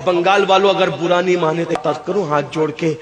بنگال والوں اگر برا نہیں مانے تو تذ کروں ہاتھ جوڑ کے،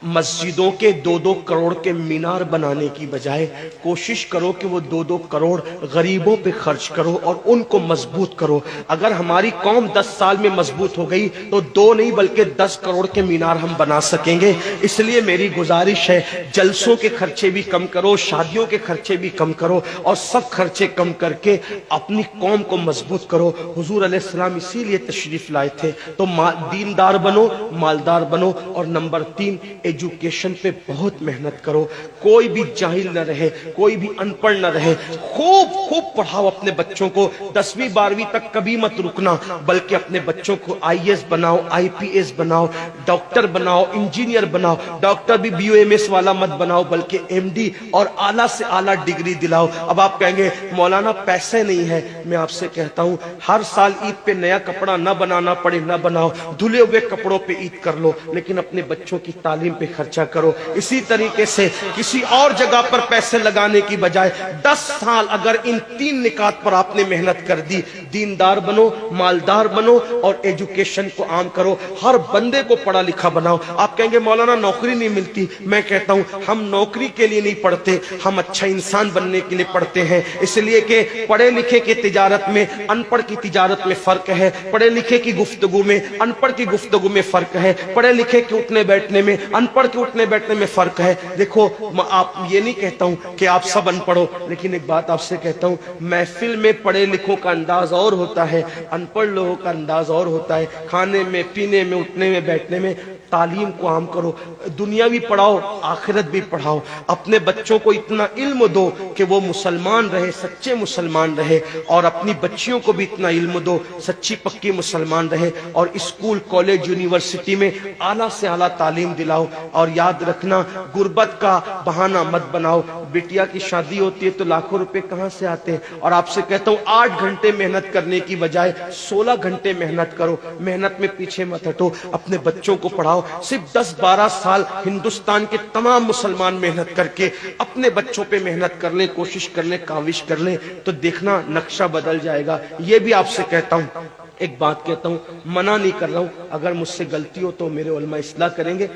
مسجدوں کے 2-2 کروڑ کے مینار بنانے کی بجائے کوشش کرو کہ وہ 2-2 کروڑ غریبوں پہ خرچ کرو اور ان کو مضبوط کرو۔ اگر ہماری قوم 10 سال میں مضبوط ہو گئی تو 2 نہیں بلکہ 10 کروڑ کے مینار ہم بنا سکیں گے۔ اس لیے میری گزارش ہے، جلسوں کے خرچے بھی کم کرو، شادیوں کے خرچے بھی کم کرو، اور سب خرچے کم کر کے اپنی قوم کو مضبوط کرو۔ حضور علیہ السلام اسی لیے تشریف لائے تھے۔ تو دیندار بنو، مالدار بنو، اور نمبر 3 ایجوکیشن پہ بہت محنت کرو۔ کوئی بھی جاہل نہ رہے، کوئی بھی ان پڑھ نہ رہے، خوب پڑھاؤ اپنے بچوں کو۔ 10ویں 12ویں تک کبھی مت رکنا، بلکہ اپنے بچوں کو IAS بناؤ، IPS بناؤ، ڈاکٹر بناؤ، انجینئر بناؤ۔ ڈاکٹر بھی BUMS والا مت بناؤ، بلکہ MD اور اعلیٰ سے اعلیٰ ڈگری دلاؤ۔ اب آپ کہیں گے مولانا پیسے نہیں ہے، میں آپ سے کہتا ہوں ہر سال عید پہ نیا کپڑا نہ بنانا پڑے نہ بناؤ، دھلے ہوئے کپڑوں پہ عید کر لو، لیکن اپنے بچوں کی تعلیم پہ خرچہ کرو۔ اسی طریقے سے کسی اور جگہ پر پیسے لگانے کی بجائے 10 سال اگر ان 3 نکات پر آپ نے محنت کر دی، دیندار بنو، مالدار بنو، اور ایجوکیشن کو عام کرو، ہر بندے کو پڑھا لکھا بناؤ۔ آپ کہیں گے مولانا نوکری نہیں ملتی، میں کہتا ہوں ہم نوکری کے لیے نہیں پڑھتے، ہم اچھا انسان بننے کے لیے پڑھتے ہیں۔ اس لیے کہ پڑھے لکھے کی تجارت میں ان پڑھ کی تجارت میں فرق ہے، پڑھے لکھے کی گفتگو میں ان پڑھ کی گفتگو میں فرق ہے، پڑھے لکھے کے اٹھنے بیٹھنے میں ان پڑھ کے اٹھنے بیٹھنے میں فرق ہے۔ دیکھو آپ یہ نہیں کہتا ہوں کہ آپ سب ان پڑھو، لیکن ایک بات آپ سے کہتا ہوں، محفل میں پڑھے لکھوں کا انداز اور ہوتا ہے، ان پڑھ لوگوں کا انداز اور ہوتا ہے۔ کھانے میں، پینے میں، اٹھنے میں، بیٹھنے میں تعلیم کو عام کرو، دنیا بھی پڑھاؤ، آخرت بھی پڑھاؤ۔ اپنے بچوں کو اتنا علم دو کہ وہ مسلمان رہے، سچے مسلمان رہے، اور اپنی بچیوں کو بھی اتنا علم دو، سچی پکی مسلمان رہے، اور اسکول، کالج، یونیورسٹی میں اعلیٰ سے اعلیٰ تعلیم دلاؤ۔ اور یاد رکھنا، غربت کا بہانہ مت بناؤ۔ بیٹیا کی شادی ہوتی ہے تو لاکھوں روپے کہاں سے آتے ہیں؟ اور آپ سے کہتا ہوں 8 گھنٹے محنت کرنے کی بجائے 16 گھنٹے محنت کرو، محنت میں پیچھے مت ہٹو، اپنے بچوں کو پڑھاؤ۔ صرف 10-12 سال ہندوستان کے تمام مسلمان محنت کر کے اپنے بچوں پہ محنت کر لیں، کوشش کر لیں، کاوش کر لیں، تو دیکھنا نقشہ بدل جائے گا۔ یہ بھی آپ سے کہتا ہوں، ایک بات کہتا ہوں، منع نہیں کر رہا ہوں، اگر مجھ سے غلطی ہو تو میرے علماء اصلاح کریں گے،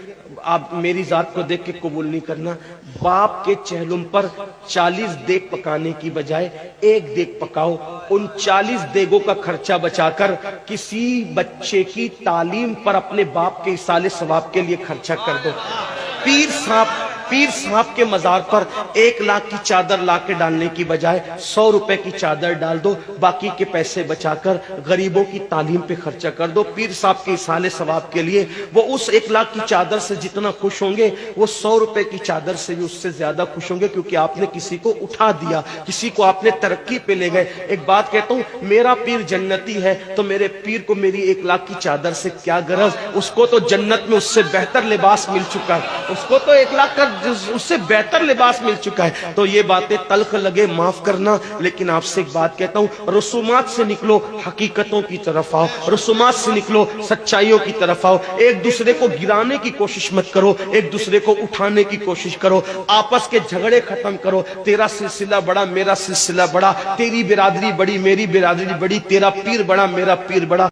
آپ میری ذات کو دیکھ کے قبول نہیں کرنا۔ باپ کے چہلم پر 40 دیگ پکانے کی بجائے 1 دیگ پکاؤ، ان 40 دیگوں کا خرچہ بچا کر کسی بچے کی تعلیم پر اپنے باپ کے ایصال ثواب کے لیے خرچہ کر دو۔ پیر صاحب کے مزار پر 1 لاکھ کی چادر لا کے ڈالنے کی بجائے 100 روپے کی چادر ڈال دو، باقی کے پیسے بچا کر غریبوں کی تعلیم پہ خرچہ کر دو۔ پیر صاحب کے ایصال ثواب کے لیے وہ اس 1 لاکھ کی چادر سے جتنا خوش ہوں گے، وہ 100 روپے کی چادر سے بھی اس سے زیادہ خوش ہوں گے، کیونکہ آپ نے کسی کو اٹھا دیا، کسی کو آپ نے ترقی پہ لے گئے۔ ایک بات کہتا ہوں، میرا پیر جنتی ہے تو میرے پیر کو میری 1 لاکھ کی چادر سے کیا غرض؟ اس کو تو جنت میں اس سے بہتر لباس مل چکا ہے، اس کو تو 1 لاکھ کا اس سے بہتر لباس مل چکا ہے۔ تو یہ باتیں تلخ لگے معاف کرنا، لیکن آپ سے ایک بات کہتا ہوں، رسومات سے نکلو، حقیقتوں کی طرف آؤ، رسومات سے نکلو، سچائیوں کی طرف آؤ۔ ایک دوسرے کو گرانے کی کوشش مت کرو، ایک دوسرے کو اٹھانے کی کوشش کرو، آپس کے جھگڑے ختم کرو۔ تیرا سلسلہ بڑا، میرا سلسلہ بڑا، تیری برادری بڑی، میری برادری بڑی، تیرا پیر بڑا، میرا پیر بڑا۔